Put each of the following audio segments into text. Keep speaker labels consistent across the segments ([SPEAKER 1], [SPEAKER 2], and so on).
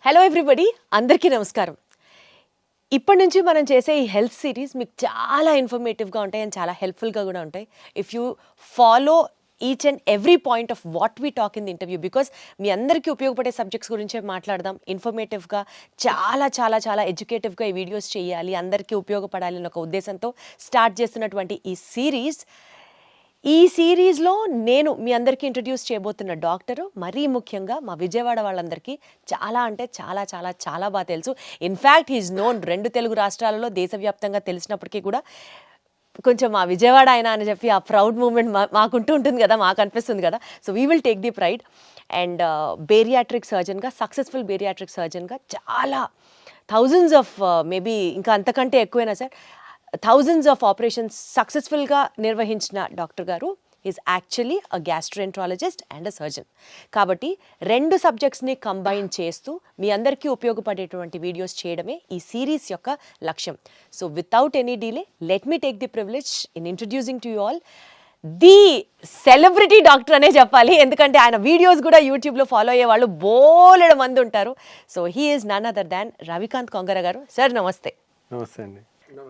[SPEAKER 1] Hello everybody, అందరికీ నమస్కారం. ఇప్పటి నుంచి మనం చేసే ఈ హెల్త్ సిరీస్ మీకు చాలా ఇన్ఫర్మేటివ్గా ఉంటాయి అండ్ చాలా హెల్ప్ఫుల్గా కూడా ఉంటాయి. If you follow each and every point of what we talk in the interview, because మీ అందరికీ ఉపయోగపడే సబ్జెక్ట్స్ గురించే మాట్లాడదాం. ఇన్ఫర్మేటివ్గా చాలా చాలా చాలా ఎడ్యుకేటివ్గా ఈ వీడియోస్ చేయాలి, అందరికీ ఉపయోగపడాలి అనే ఒక ఉద్దేశంతో స్టార్ట్ చేస్తున్నటువంటి ఈ సిరీస్లో నేను మీ అందరికీ ఇంట్రడ్యూస్ చేయబోతున్న డాక్టరు మరీ ముఖ్యంగా మా విజయవాడ వాళ్ళందరికీ చాలా అంటే చాలా చాలా చాలా బాగా తెలుసు. ఇన్ఫ్యాక్ట్ హీఈస్ నోన్ 2 తెలుగు రాష్ట్రాలలో దేశవ్యాప్తంగా తెలిసినప్పటికీ కూడా కొంచెం మా విజయవాడ ఆయన అని చెప్పి ఆ ప్రౌడ్ మూమెంట్ మాకుంటూ ఉంటుంది కదా, మాకు అనిపిస్తుంది కదా. So we will take the pride. And bariatric సర్జన్గా, సక్సెస్ఫుల్ బేరియాట్రిక్ సర్జన్గా చాలా థౌజండ్స్ ఆఫ్ మేబీ ఇంకా అంతకంటే ఎక్కువైనా సార్, థౌజండ్స్ ఆఫ్ ఆపరేషన్స్ సక్సెస్ఫుల్గా నిర్వహించిన డాక్టర్ గారు is actually a gastroenterologist and a surgeon. కాబట్టి 2 సబ్జెక్ట్స్ని కంబైన్ చేస్తూ మీ అందరికీ ఉపయోగపడేటువంటి వీడియోస్ చేయడమే ఈ సిరీస్ యొక్క లక్ష్యం. So without any delay, let me take the privilege in introducing to you all the celebrity doctor అనే చెప్పాలి, ఎందుకంటే ఆయన వీడియోస్ కూడా యూట్యూబ్లో ఫాలో అయ్యే వాళ్ళు బోలెడు మంది ఉంటారు. So he is none other than Ravikanth Kongara గారు. సార్ నమస్తే.
[SPEAKER 2] నమస్తే అండి.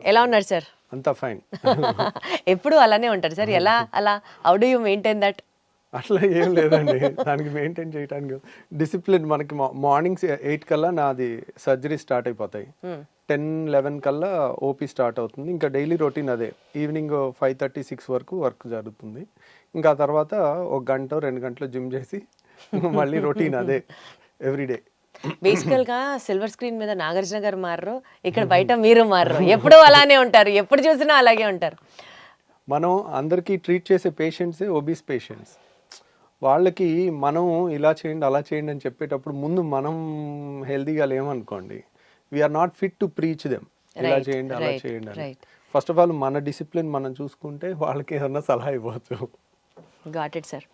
[SPEAKER 1] ఎలా ఉన్నారు సార్?
[SPEAKER 2] అంతా ఫైన్.
[SPEAKER 1] ఎప్పుడు అలానే ఉంటారు సార్? ఎలా అలా how do you maintain that?
[SPEAKER 2] అట్లా ఏం లేదండి, దానికి మెయింటైన్ చేయడానికి డిసిప్లిన్. మనకి మార్నింగ్ 8 కల్లా నాది సర్జరీ స్టార్ట్ అయిపోతాయి, 10-11 కల్లా ఓపీ స్టార్ట్ అవుతుంది. ఇంకా డైలీ రొటీన్ అదే. ఈవినింగ్ 5:30-6 వరకు వర్క్ జరుగుతుంది. ఇంకా తర్వాత 1 గంట 2 గంటలు జిమ్ చేసి మళ్ళీ రొటీన్ అదే ఎవ్రీడే.
[SPEAKER 1] బేసికల్గా సిల్వర్ స్క్రీన్ మీద నాగార్జున గారు మారరు, ఇక్కడ బయట మీరు మారరు, ఎప్పుడూ అలానే ఉంటారు, ఎప్పుడు చూసినా అలాగే ఉంటారు.
[SPEAKER 2] మనం అందరికీ ట్రీట్ చేసే పేషెంట్సే ఒబీస్ పేషెంట్స్. వాళ్ళకి మనం ఇలా చేయండి అలా చేయండి అని చెప్పేటప్పుడు ముందు మనం హెల్తీగా లేమనుకోండి, we are not fit to preach them ఇలా చేయండి అలా చేయండి అని. ఫస్ట్ ఆఫ్ ఆల్ మన డిసిప్లిన్ మనం చూసుకుంటే వాళ్ళకి ఏదన్నా సలహా ఇవ్వచ్చు.
[SPEAKER 1] Got it sir.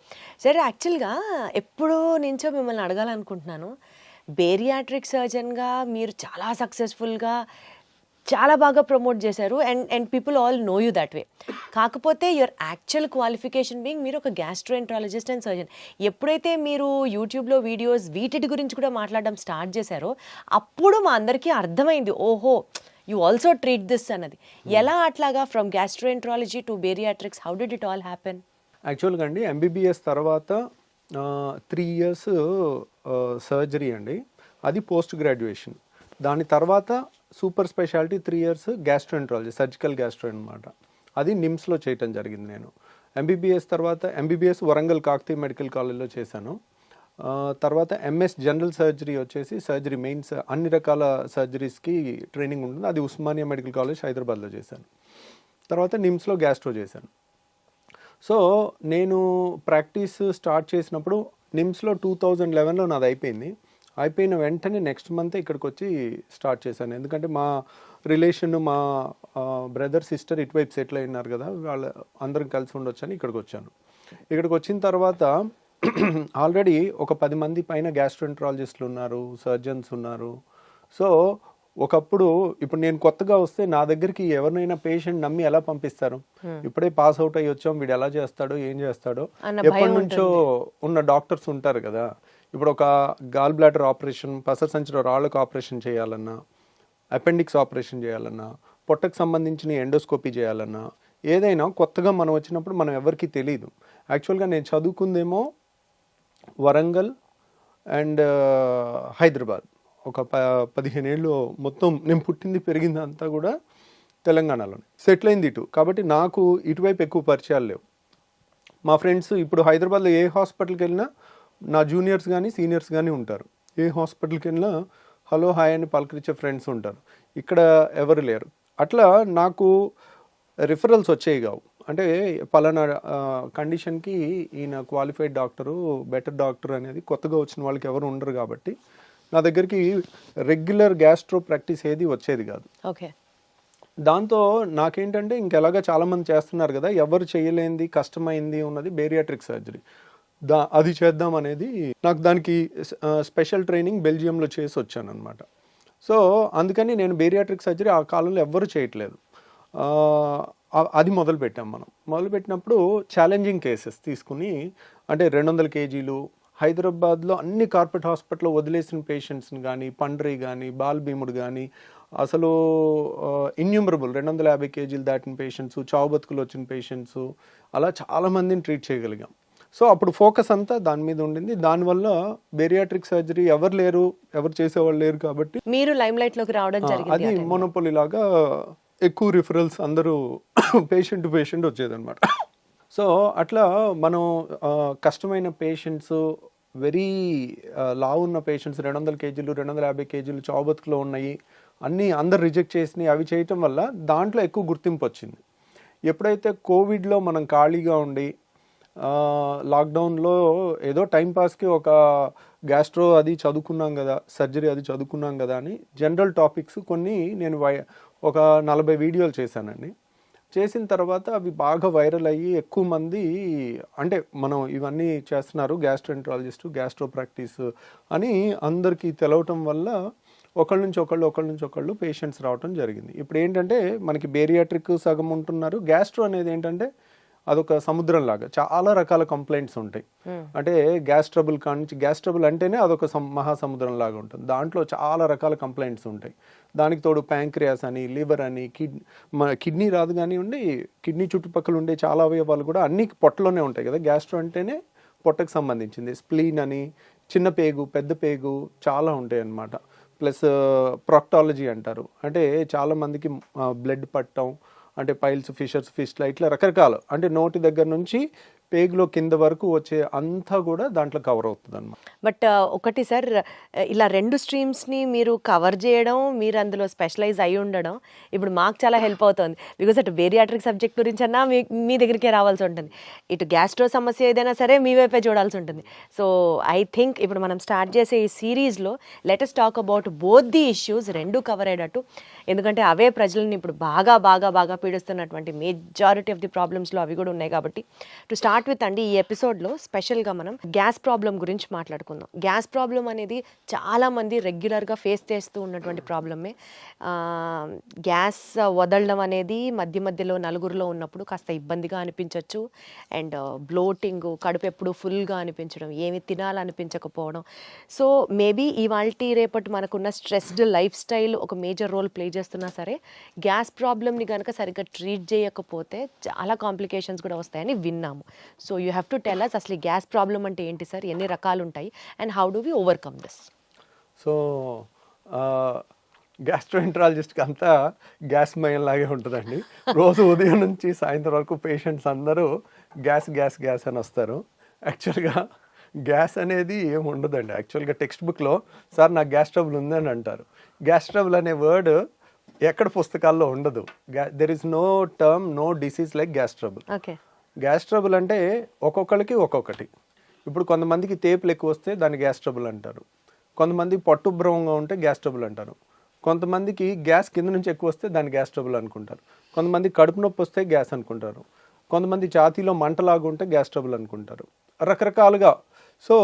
[SPEAKER 1] సార్ యాక్చువల్గా ఎప్పుడూ నుంచో మిమ్మల్ని అడగాలనుకుంటున్నాను, బేరియాట్రిక్ సర్జన్గా మీరు చాలా సక్సెస్ఫుల్గా చాలా బాగా ప్రమోట్ చేశారు and people all know you that way. కాకపోతే యువర్ యాక్చువల్ క్వాలిఫికేషన్ బీయింగ్ మీరు ఒక గ్యాస్ట్రోఎంట్రాలజిస్ట్ అండ్ సర్జన్. ఎప్పుడైతే మీరు యూట్యూబ్లో వీడియోస్ వీటి గురించి కూడా మాట్లాడడం స్టార్ట్ చేశారో అప్పుడు మా అందరికీ అర్థమైంది, ఓహో యూ ఆల్సో ట్రీట్ దిస్ అన్నది. ఎలా అట్లాగా from gastroenterology to bariatrics, how did it all happen?
[SPEAKER 2] యాక్చువల్గా అండి, ఎంబీబీఎస్ తర్వాత 3 years సర్జరీ అండి, అది పోస్ట్ గ్రాడ్యుయేషన్. దాని తర్వాత super speciality 3 years gastroenterology, surgical gastro అనమాట. అది నిమ్స్లో చేయటం జరిగింది. నేను ఎంబీబీఎస్ తర్వాత ఎంబీబీఎస్ వరంగల్ కాకతీయ మెడికల్ కాలేజ్లో చేశాను. తర్వాత ఎంఎస్ జనరల్ సర్జరీ వచ్చేసి సర్జరీ మెయిన్స్ అన్ని రకాల సర్జరీస్కి ట్రైనింగ్ ఉంటుంది, అది ఉస్మానియా మెడికల్ కాలేజ్ హైదరాబాద్లో చేశాను. తర్వాత నిమ్స్లో గ్యాస్ట్రో చేశాను. సో నేను ప్రాక్టీస్ స్టార్ట్ చేసినప్పుడు నిమ్స్లో 2011లో నాది అయిపోయిన వెంటనే నెక్స్ట్ మంత్ ఇక్కడికి వచ్చి స్టార్ట్ చేశాను. ఎందుకంటే మా రిలేషన్, మా బ్రదర్ సిస్టర్ ఇటువైపు సెటిల్ అయినారు కదా, వాళ్ళు అందరం కలిసి ఉండొచ్చని ఇక్కడికి వచ్చాను. ఇక్కడికి వచ్చిన తర్వాత ఆల్రెడీ ఒక 10 మంది పైన గ్యాస్ట్రోఎంట్రాలజిస్టులు ఉన్నారు, సర్జన్స్ ఉన్నారు. సో ఒకప్పుడు ఇప్పుడు నేను కొత్తగా వస్తే నా దగ్గరికి ఎవరినైనా పేషెంట్ నమ్మి ఎలా పంపిస్తారు? ఇప్పుడే పాస్ అవుట్ అయ్యి వచ్చాం, వీడు ఎలా చేస్తాడో ఏం చేస్తాడో ఎప్పటి నుంచో ఉన్న డాక్టర్స్ ఉంటారు కదా. ఇప్పుడు ఒక గాల్ బ్లాడర్ ఆపరేషన్, పసర సంచిలో రాళ్ళకు ఆపరేషన్ చేయాలన్నా, అపెండిక్స్ ఆపరేషన్ చేయాలన్నా, పొట్టకు సంబంధించిన ఎండోస్కోపీ చేయాలన్నా, ఏదైనా కొత్తగా మనం వచ్చినప్పుడు మనం ఎవరికి తెలియదు. యాక్చువల్గా నేను చదువుకుందేమో వరంగల్ అండ్ హైదరాబాద్. ఒక 15 ఏళ్ళు మొత్తం నేను పుట్టింది పెరిగింది అంతా కూడా తెలంగాణలోనే, సెటిల్ అయింది ఇటు. కాబట్టి నాకు ఇటువైపు ఎక్కువ పరిచయాలు లేవు. మా ఫ్రెండ్స్ ఇప్పుడు హైదరాబాద్లో ఏ హాస్పిటల్కి వెళ్ళినా నా జూనియర్స్ కానీ సీనియర్స్ కానీ ఉంటారు. ఏ హాస్పిటల్కి వెళ్ళినా హలో హాయ్ అని పలకరించే ఫ్రెండ్స్ ఉంటారు. ఇక్కడ ఎవరు లేరు. అట్లా నాకు రిఫరల్స్ వచ్చేవి కావు. అంటే పలానా కండిషన్కి ఈయన క్వాలిఫైడ్ డాక్టరు, బెటర్ డాక్టర్ అనేది కొత్తగా వచ్చిన వాళ్ళకి ఎవరు ఉండరు. కాబట్టి నా దగ్గరికి రెగ్యులర్ గ్యాస్ట్రో ప్రాక్టీస్ ఏది వచ్చేది కాదు.
[SPEAKER 1] ఓకే.
[SPEAKER 2] దాంతో నాకేంటంటే ఇంకెలాగా చాలామంది చేస్తున్నారు కదా, ఎవరు చేయలేనిది కష్టమైంది ఉన్నది బేరియాట్రిక్ సర్జరీ, అది చేద్దాం అనేది నాకు. దానికి స్పెషల్ ట్రైనింగ్ బెల్జియంలో చేసి వచ్చాను అనమాట. సో అందుకని నేను బేరియాట్రిక్ సర్జరీ ఆ కాలంలో ఎవ్వరు చేయట్లేదు. అది మొదలుపెట్టాం. మనం మొదలుపెట్టినప్పుడు ఛాలెంజింగ్ కేసెస్ తీసుకుని, అంటే 200 kgs హైదరాబాద్లో అన్ని కార్పొరేట్ హాస్పిటల్లో వదిలేసిన పేషెంట్స్ని కానీ, పండ్రి కానీ, బాల్భీముడు కానీ, అసలు ఇన్యూమరబుల్ 250 కేజీలు దాటిన పేషెంట్స్, చావు బతుకులు వచ్చిన పేషెంట్స్, అలా చాలామందిని ట్రీట్ చేయగలిగాం. సో అప్పుడు ఫోకస్ అంతా దాని మీద ఉండింది. దానివల్ల బేరియాట్రిక్ సర్జరీ ఎవరు చేసేవాళ్ళు లేరు కాబట్టి
[SPEAKER 1] మీరు లైమ్ లైట్ లోకి రావడం జరిగింది.
[SPEAKER 2] అది మోనోపోలీ లాగా ఎక్కువ రిఫరల్స్ అందరూ పేషెంట్ టు పేషెంట్ వచ్చేదన్నమాట. సో అట్లా మనం కష్టమైన పేషెంట్స్, వెరీ లావు ఉన్న పేషెంట్స్, 200 కేజీలు 250 కేజీలు చావు బతుకులో ఉన్నాయి అన్నీ అందరు రిజెక్ట్ చేసినాయి. అవి చేయటం వల్ల దాంట్లో ఎక్కువ గుర్తింపు వచ్చింది. ఎప్పుడైతే కోవిడ్లో మనం ఖాళీగా ఉండి లాక్డౌన్లో ఏదో టైంపాస్కి ఒక గ్యాస్ట్రో అది చదువుకున్నాం కదా, సర్జరీ అది చదువుకున్నాం కదా అని జనరల్ టాపిక్స్ కొన్ని నేను ఒక 40 వీడియోలు చేశానండి. చేసిన తర్వాత అవి బాగా వైరల్ అయ్యి ఎక్కువ మంది, అంటే మనం ఇవన్నీ చేస్తున్నారు గ్యాస్ట్రోఎంట్రాలజిస్ట్, గ్యాస్ట్రో ప్రాక్టీస్ అని అందరికీ తెలవటం వల్ల ఒకళ్ళ నుంచి ఒకళ్ళు పేషెంట్స్ రావటం జరిగింది. ఇప్పుడు ఏంటంటే మనకి బేరియాట్రిక్ సగం ఉంటున్నారు. గ్యాస్ట్రో అనేది ఏంటంటే అదొక సముద్రం లాగా చాలా రకాల కంప్లైంట్స్ ఉంటాయి. అంటే గ్యాస్ ట్రబుల్ కానించి, గ్యాస్ ట్రబుల్ అంటేనే అదొక మహాసముద్రం లాగా ఉంటుంది. దాంట్లో చాలా రకాల కంప్లైంట్స్ ఉంటాయి. దానికి తోడు ప్యాంక్రియాస్ అని, లివర్ అని, కిడ్నీ రాదు కానివ్వండి, కిడ్నీ చుట్టుపక్కల ఉండే చాలా అవయవాలు కూడా అన్ని పొట్టలోనే ఉంటాయి కదా. గ్యాస్ట్రో అంటేనే పొట్టకు సంబంధించింది. స్ప్లీన్ అని, చిన్న పేగు, పెద్ద పేగు చాలా ఉంటాయి అన్నమాట. ప్లస్ ప్రాక్టాలజీ అంటారు, అంటే చాలామందికి బ్లడ్ పట్టడం, అంటే పైల్స్, ఫిషర్స్, ఫిస్ట్లా, ఇట్లా రకరకాలు, అంటే నోటి దగ్గర నుంచి పేగులో కింద వరకు వచ్చే అంతా కూడా దాంట్లో కవర్ అవుతుంది అన్నమాట.
[SPEAKER 1] బట్ ఒకటి సార్, ఇలా 2 స్ట్రీమ్స్ని మీరు కవర్ చేయడం, మీరు అందులో స్పెషలైజ్ అయి ఉండడం ఇప్పుడు మాకు చాలా హెల్ప్ అవుతుంది. బికాజ్ అటు బేరియాట్రిక్ సబ్జెక్ట్ గురించి అన్నా మీ దగ్గరికే రావాల్సి ఉంటుంది, ఇటు గ్యాస్ట్రో సమస్య ఏదైనా సరే మీ వైపే చూడాల్సి ఉంటుంది. సో ఐ థింక్ ఇప్పుడు మనం స్టార్ట్ చేసే ఈ సిరీస్లో let us talk about both the issues, 2 cover అయ్యేటట్టు. ఎందుకంటే అవే ప్రజలను ఇప్పుడు బాగా పీడిస్తున్నటువంటి మెజారిటీ ఆఫ్ ది ప్రాబ్లమ్స్లో అవి కూడా ఉన్నాయి. కాబట్టి టు స్టార్ట్ విత్ అండి, ఈ ఎపిసోడ్లో స్పెషల్గా మనం గ్యాస్ ప్రాబ్లం గురించి మాట్లాడుకుందాం. గ్యాస్ ప్రాబ్లం అనేది చాలామంది రెగ్యులర్గా ఫేస్ చేస్తూ ఉన్నటువంటి ప్రాబ్లమే. గ్యాస్ వదలడం అనేది మధ్యలో నలుగురిలో ఉన్నప్పుడు కాస్త ఇబ్బందిగా అనిపించవచ్చు. అండ్ బ్లోటింగ్, కడుపు ఎప్పుడు ఫుల్గా అనిపించడం, ఏమి తినాలనిపించకపోవడం. సో మేబీ ఇవాల్టి రేపటి మనకున్న స్ట్రెస్డ్ లైఫ్ స్టైల్ ఒక మేజర్ రోల్ ప్లే చేస్తున్నా సరే, గ్యాస్ ప్రాబ్లమ్ని కనుక సరిగ్గా ట్రీట్ చేయకపోతే చాలా కాంప్లికేషన్స్ కూడా వస్తాయని విన్నాము. So you have to tell us అసలు ఈ గ్యాస్ ప్రాబ్లం అంటే ఏంటి సార్, ఎన్ని రకాలు ఉంటాయి, and how do we overcome this?
[SPEAKER 2] So గ్యాస్ట్రోఎంట్రాలజిస్ట్కి అంతా గ్యాస్ మయం లాగే ఉంటుందండి. రోజు ఉదయం నుంచి సాయంత్రం వరకు పేషెంట్స్ అందరూ గ్యాస్ అని వస్తారు. యాక్చువల్గా గ్యాస్ అనేది ఏమి ఉండదండి. యాక్చువల్గా టెక్స్ట్ బుక్లో సార్ నాకు గ్యాస్ ట్రబుల్ ఉందని అంటారు. గ్యాస్ ట్రబుల్ అనే వర్డ్ ఎక్కడ పుస్తకాల్లో ఉండదు. There is no term, no disease like gas trouble.
[SPEAKER 1] Okay,
[SPEAKER 2] gas trouble అంటే ఒక్కొక్కరికి ఒక్కొక్కటి. ఇప్పుడు కొంతమందికి తేపులు ఎక్కువ వస్తే దాన్ని గ్యాస్ ట్రబుల్ అంటారు. కొంతమంది పట్టుభ్రమంగా ఉంటే గ్యాస్ ట్రబుల్ అంటారు. కొంతమందికి గ్యాస్ కింద నుంచి ఎక్కువ వస్తే దాన్ని గ్యాస్ ట్రబుల్ అనుకుంటారు. కొంతమంది కడుపు నొప్పి వస్తే గ్యాస్ అనుకుంటారు. కొంతమంది ఛాతీలో మంటలాగా ఉంటే గ్యాస్ ట్రబుల్ అనుకుంటారు. రకరకాలుగా. సో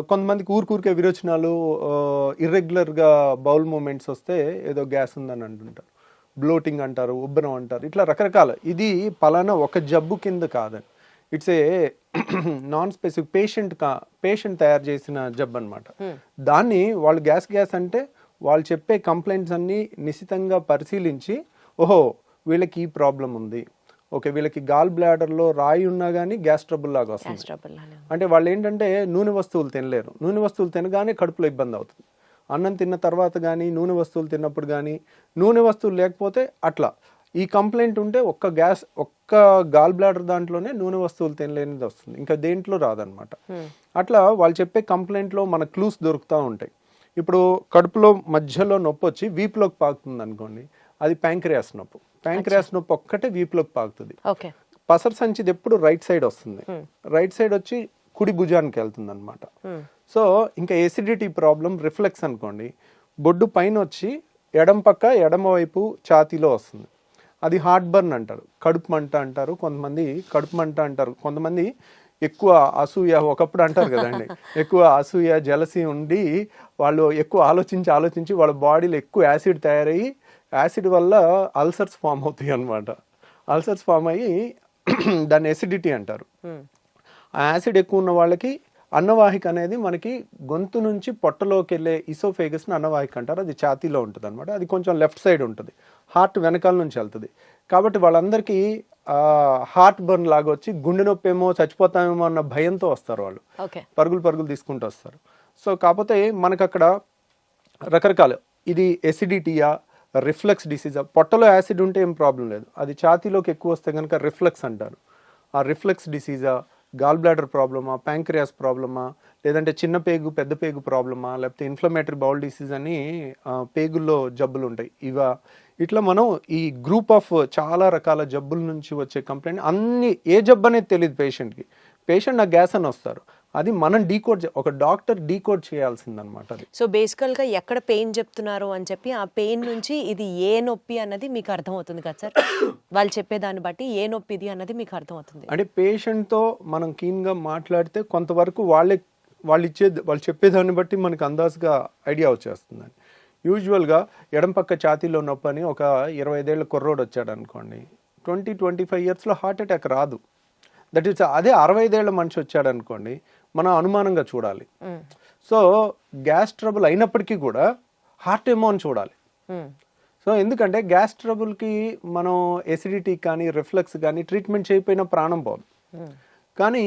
[SPEAKER 2] కొంతమందికి ఊరికే విరోచనాలు, ఇర్రెగ్యులర్గా బౌల్ మూమెంట్స్ వస్తే ఏదో గ్యాస్ ఉందని అంటుంటారు. బ్లోటింగ్ అంటారు, ఉబ్బరం అంటారు, ఇట్లా రకరకాల. ఇది పలానా ఒక జబ్బు కింద కాదండి. It's a non specific patient తయారు చేసిన జబ్బు అనమాట. దాన్ని వాళ్ళు గ్యాస్ అంటే వాళ్ళు చెప్పే కంప్లైంట్స్ అన్నీ నిశితంగా పరిశీలించి, ఓహో వీళ్ళకి ఈ ప్రాబ్లం ఉంది, ఓకే వీళ్ళకి గాల్ బ్లాడర్లో రాయి ఉన్నా కానీ గ్యాస్ ట్రబుల్ లాగా వస్తుంది. అంటే వాళ్ళు ఏంటంటే నూనె వస్తువులు తినలేరు. నూనె వస్తువులు తినగానే కడుపులో ఇబ్బంది అవుతుంది. అన్నం తిన్న తర్వాత కానీ, నూనె వస్తువులు తిన్నప్పుడు కానీ, నూనె వస్తువులు లేకపోతే అట్లా. ఈ కంప్లైంట్ ఉంటే ఒక్క గాల్ బ్లాడర్ దాంట్లోనే నూనె వస్తువులు తినలేనిది వస్తుంది, ఇంకా దేంట్లో రాదనమాట. అట్లా వాళ్ళు చెప్పే కంప్లైంట్లో మన క్లూస్ దొరుకుతూ ఉంటాయి. ఇప్పుడు కడుపులో మధ్యలో నొప్పి వచ్చి వీపులోకి పాకుతుంది అనుకోండి, అది ప్యాంక్రియాస్ నొప్పి. ప్యాంక్రియాస్ నొప్పి ఒక్కటే వీపులోకి పాకుతుంది. పసర సంచిది ఎప్పుడు రైట్ సైడ్ వస్తుంది. రైట్ సైడ్ వచ్చి కుడి భుజానికి వెళ్తుంది అనమాట. సో ఇంకా ఎసిడిటీ ప్రాబ్లం, రిఫ్లెక్స్ అనుకోండి, బొడ్డు పైన వచ్చి ఎడమ వైపు ఛాతీలో వస్తుంది. అది హార్ట్ బర్న్ అంటారు, కడుపు మంట అంటారు. కొంతమంది కడుపు మంట అంటారు. కొంతమంది ఎక్కువ అసూయ, ఒకప్పుడు అంటారు కదండి, ఎక్కువ అసూయ, జలసి ఉండి వాళ్ళు ఎక్కువ ఆలోచించి వాళ్ళ బాడీలో ఎక్కువ యాసిడ్ తయారయ్యి, యాసిడ్ వల్ల అల్సర్స్ ఫామ్ అవుతాయి అనమాట. అల్సర్స్ ఫామ్ అయ్యి దాన్ని ఎసిడిటీ అంటారు. ఆ యాసిడ్ ఎక్కువ ఉన్న వాళ్ళకి అన్నవాహిక అనేది మనకి గొంతు నుంచి పొట్టలోకి వెళ్ళే ఇసోఫేగస్ని అన్నవాహిక అంటారు. అది ఛాతీలో ఉంటుంది అనమాట. అది కొంచెం లెఫ్ట్ సైడ్ ఉంటుంది, హార్ట్ వెనకాల నుంచి వెళ్తుంది. కాబట్టి వాళ్ళందరికీ హార్ట్ బర్న్ లాగా వచ్చి గుండె నొప్పి ఏమో చచ్చిపోతామేమో అన్న భయంతో వస్తారు వాళ్ళు, పరుగులు తీసుకుంటూ వస్తారు. సో కాకపోతే మనకు అక్కడ రకరకాలు, ఇది ఎసిడిటీయా, రిఫ్లక్స్ డిసీజా. పొట్టలో యాసిడ్ ఉంటే ఏం ప్రాబ్లం లేదు, అది ఛాతీలోకి ఎక్కువ వస్తే కనుక రిఫ్లక్స్ అంటారు. ఆ రిఫ్లక్స్ డిసీజా, గాల్ బ్లాడర్ ప్రాబ్లమా, ప్యాంక్రియాస్ ప్రాబ్లమా, లేదంటే చిన్న పేగు పెద్ద పేగు ప్రాబ్లమా, లేకపోతే ఇన్ఫ్లమేటరీ బౌల్ డిసీజ్ అని పేగుల్లో జబ్బులు ఉంటాయి ఇవా. ఇట్లా మనం ఈ గ్రూప్ ఆఫ్ చాలా రకాల జబ్బుల నుంచి వచ్చే కంప్లైంట్, అన్ని ఏ జబ్బు అనేది తెలియదు పేషెంట్కి. పేషెంట్ నాకు గ్యాస్ అని వస్తారు, అది మనం డీకోడ్, ఒక డాక్టర్ డీకోడ్ చేయాల్సిందనమాట. అది
[SPEAKER 1] సో బేసికల్గా ఎక్కడ పెయిన్ చెప్తున్నారు అని చెప్పి ఆ పెయిన్ నుంచి ఇది ఏ నొప్పి అన్నది మీకు అర్థమవుతుంది కదా సార్, వాళ్ళు చెప్పేదాన్ని బట్టి ఏ నొప్పి ఇది అన్నది మీకు అర్థమవుతుంది.
[SPEAKER 2] అంటే పేషెంట్తో మనం కీన్గా మాట్లాడితే కొంతవరకు వాళ్ళు చెప్పేదాన్ని బట్టి మనకు అందాజుగా ఐడియా వచ్చేస్తుందండి. యూజువల్గా ఎడం పక్క ఛాతీలో నొప్పి అని ఒక 25 ఏళ్ళ కుర్రోడు వచ్చాడు అనుకోండి, 20-25 ఇయర్స్లో హార్ట్ అటాక్ రాదు. దట్ ఈస్ అదే 65 ఏళ్ళ మనిషి వచ్చాడు అనుకోండి, మనం అనుమానంగా చూడాలి. సో గ్యాస్ ట్రబుల్ అయినప్పటికీ కూడా హార్ట్ ఏమో అని చూడాలి. సో ఎందుకంటే గ్యాస్ ట్రబుల్కి మనం ఎసిడిటీ కానీ రిఫ్లక్స్ కానీ ట్రీట్మెంట్ చేయకపోయినా ప్రాణం పోదు. కానీ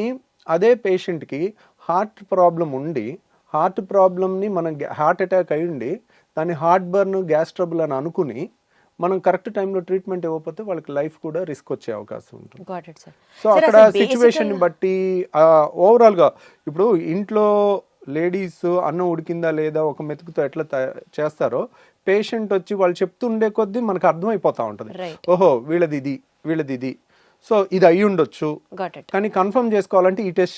[SPEAKER 2] అదే పేషెంట్కి హార్ట్ ప్రాబ్లం ఉండి, హార్ట్ ప్రాబ్లమ్ని మనం హార్ట్ అటాక్ అయి ఉండి దాన్ని హార్ట్ బర్న్, గ్యాస్ ట్రబుల్ అని అనుకుని మనం కరెక్ట్ టైంలో ట్రీట్మెంట్ ఇవ్వకపోతే వాళ్ళకి లైఫ్ కూడా రిస్క్ వచ్చే అవకాశం ఉంటుంది. సో అక్కడ సిచ్యువేషన్ బట్టి ఓవరాల్గా ఇప్పుడు ఇంట్లో లేడీస్ అన్నం ఉడికిందా లేదా ఒక మెతుకుతో ఎట్లా చేస్తారో, పేషెంట్ వచ్చి వాళ్ళు చెప్తుండే కొద్దీ మనకు అర్థమైపోతా ఉంటుంది, ఓహో వీళ్ళది ఇది, సో ఇది అయ్యి ఉండొచ్చు. కానీ కన్ఫర్మ్ చేసుకోవాలంటే ఈ టెస్ట్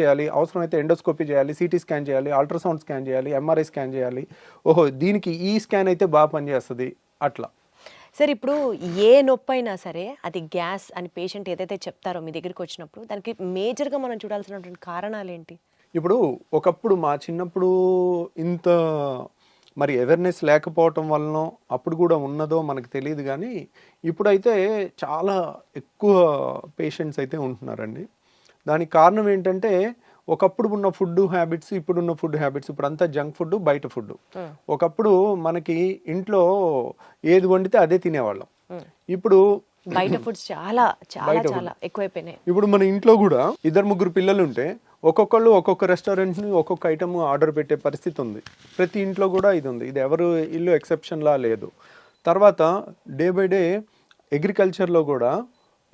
[SPEAKER 2] చేయాలి, అవసరమైతే ఎండోస్కోపీ చేయాలి, సిటీ స్కాన్ చేయాలి, అల్ట్రాసౌండ్ స్కాన్ చేయాలి, ఎంఆర్ఐ స్కాన్ చేయాలి. ఓహో దీనికి ఈ స్కాన్ అయితే బాగా పనిచేస్తుంది అట్లా.
[SPEAKER 1] సార్ ఇప్పుడు ఏ నొప్పి అయినా సరే అది గ్యాస్ అని పేషెంట్ ఏదైతే చెప్తారో మీ దగ్గరికి వచ్చినప్పుడు దానికి మేజర్గా మనం చూడాల్సినటువంటి కారణాలు ఏంటి?
[SPEAKER 2] ఇప్పుడు ఒకప్పుడు మా చిన్నప్పుడు ఇంత మరి అవేర్నెస్ లేకపోవటం వలన అప్పుడు కూడా ఉన్నదో మనకు తెలియదు, కానీ ఇప్పుడైతే చాలా ఎక్కువ పేషెంట్స్ అయితే ఉంటున్నారండి. దానికి కారణం ఏంటంటే ఒకప్పుడు ఉన్న ఫుడ్ హ్యాబిట్స్, ఇప్పుడున్న ఫుడ్ హ్యాబిట్స్, ఇప్పుడు అంతా జంక్ ఫుడ్, బయట ఫుడ్. ఒకప్పుడు మనకి ఇంట్లో ఏది వండితే అదే తినేవాళ్ళం, ఇప్పుడు
[SPEAKER 1] బయట ఫుడ్స్ చాలా చాలా చాలా ఎక్కువైపోయినాయి.
[SPEAKER 2] ఇప్పుడు మన ఇంట్లో కూడా 2-3 పిల్లలు ఉంటే ఒక్కొక్కళ్ళు ఒక్కొక్క రెస్టారెంట్ని ఒక్కొక్క ఐటమ్ ఆర్డర్ పెట్టే పరిస్థితి ఉంది. ప్రతి ఇంట్లో కూడా ఇది ఉంది, ఇది ఎవరు ఇల్లు ఎక్సెప్షన్లా లేదు. తర్వాత డే బై డే అగ్రికల్చర్లో కూడా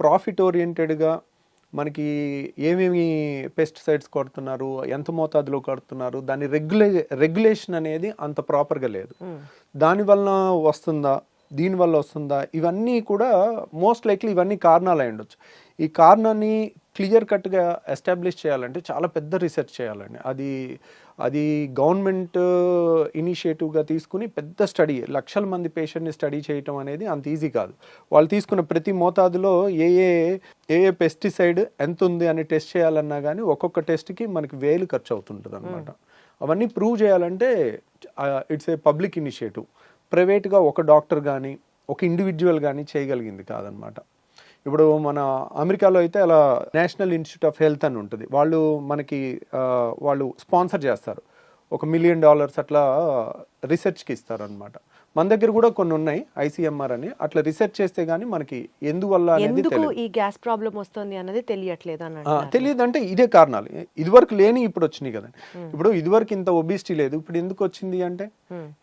[SPEAKER 2] ప్రాఫిట్ ఓరియంటెడ్గా మనకి ఏమేమి పెస్టిసైడ్స్ కొడుతున్నారు, ఎంత మోతాదులో కొడుతున్నారు, దాని రెగ్యులేషన్ అనేది అంత ప్రాపర్గా లేదు. దానివల్ల వస్తుందా, దీనివల్ల వస్తుందా, ఇవన్నీ కూడా మోస్ట్ లైక్లీ ఇవన్నీ కారణాలు అయి ఉండొచ్చు. ఈ కారణాన్ని క్లియర్ కట్గా ఎస్టాబ్లిష్ చేయాలంటే చాలా పెద్ద రీసెర్చ్ చేయాలండి. అది గవర్నమెంట్ ఇనిషియేటివ్గా తీసుకుని పెద్ద స్టడీ, లక్షల మంది పేషెంట్ని స్టడీ చేయటం అనేది అంత ఈజీ కాదు. వాళ్ళు తీసుకున్న ప్రతి మోతాదులో ఏ ఏ పెస్టిసైడ్ ఎంత ఉంది అని టెస్ట్ చేయాలన్నా కానీ ఒక్కొక్క టెస్ట్కి మనకి 1000 ఖర్చు అవుతుంటుంది అనమాట. అవన్నీ ప్రూవ్ చేయాలంటే ఇట్స్ ఏ పబ్లిక్ ఇనిషియేటివ్. ప్రైవేట్గా ఒక డాక్టర్ కానీ ఒక ఇండివిజువల్ కానీ చేయగలిగింది కాదనమాట. ఇప్పుడు మన అమెరికాలో అయితే అలా నేషనల్ ఇన్స్టిట్యూట్ ఆఫ్ హెల్త్ అని ఉంటుంది, వాళ్ళు స్పాన్సర్ చేస్తారు, $1 మిలియన్ అట్లా రీసెర్చ్కి ఇస్తారు అనమాట. మన దగ్గర కూడా కొన్ని ఉన్నాయి, ICMR అని. అట్లా రీసెర్చ్ చేస్తే గానీ మనకి ఎందువల్ల అనేది
[SPEAKER 1] ఈ గ్యాస్ ప్రాబ్లం వస్తుంది అన్నది తెలియట్లేదు అన్నట్టు.
[SPEAKER 2] తెలియదు అంటే ఇదే కారణాలు. ఇదివరకు లేని ఇప్పుడు వచ్చినాయి కదండి. ఇప్పుడు ఇదివరకు ఇంత ఒబిసిటీ లేదు, ఇప్పుడు ఎందుకు వచ్చింది అంటే,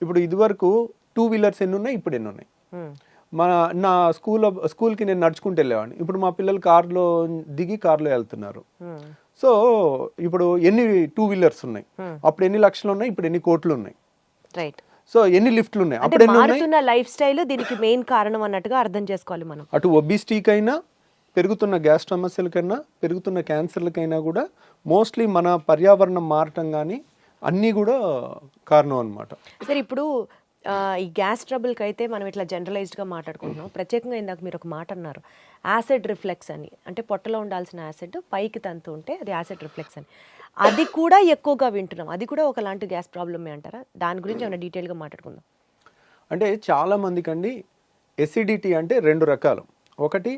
[SPEAKER 2] ఇప్పుడు ఇదివరకు 2 వీలర్స్ ఎన్ని ఉన్నాయి, ఇప్పుడు ఎన్ని ఉన్నాయి. నా స్కూల్కి నేను నడుచుకుంటూ వెళ్ళేవాడిని, ఇప్పుడు మా పిల్లలు కార్లో దిగి కార్లో వెళ్తున్నారు. సో ఇప్పుడు ఎన్ని 2 వీలర్స్ ఉన్నాయి, అప్పుడు ఎన్ని లక్షలు ఉన్నాయి, ఇప్పుడు ఎన్ని కోట్లు ఉన్నాయి.
[SPEAKER 1] రైట్.
[SPEAKER 2] సో ఎన్ని లిఫ్ట్లు ఉన్నాయి, అప్పుడు ఎన్ని ఉన్నాయి.
[SPEAKER 1] లైఫ్ స్టైల్ దీనికి మెయిన్ కారణం అన్నట్టుగా అర్థం చేసుకోవాలి మనం.
[SPEAKER 2] అటు ఒబిసిటీకైనా, పెరుగుతున్న గ్యాస్ సమస్యలకైనా, పెరుగుతున్న క్యాన్సర్లకైనా కూడా మోస్ట్లీ మన పర్యావరణం మారటం కానీ అన్నీ కూడా కారణం అనమాట.
[SPEAKER 1] సరే ఇప్పుడు ఈ గ్యాస్ ట్రబుల్కి అయితే మనం ఇట్లా జనరలైజ్డ్గా మాట్లాడుకుంటున్నాం. ప్రత్యేకంగా ఇందాక మీరు ఒక మాట అన్నారు, యాసిడ్ రిఫ్లెక్స్ అని. అంటే పొట్టలో ఉండాల్సిన యాసిడ్ పైకి తంతు ఉంటే అది యాసిడ్ రిఫ్లెక్స్ అని. అది కూడా ఎక్కువగా వింటున్నాం, అది కూడా ఒకలాంటి గ్యాస్ ప్రాబ్లమే అంటారా? దాని గురించి ఏమైనా డీటెయిల్గా మాట్లాడుకుందాం.
[SPEAKER 2] అంటే చాలా మందికి అండి ఎసిడిటీ అంటే 2 రకాలు. ఒకటి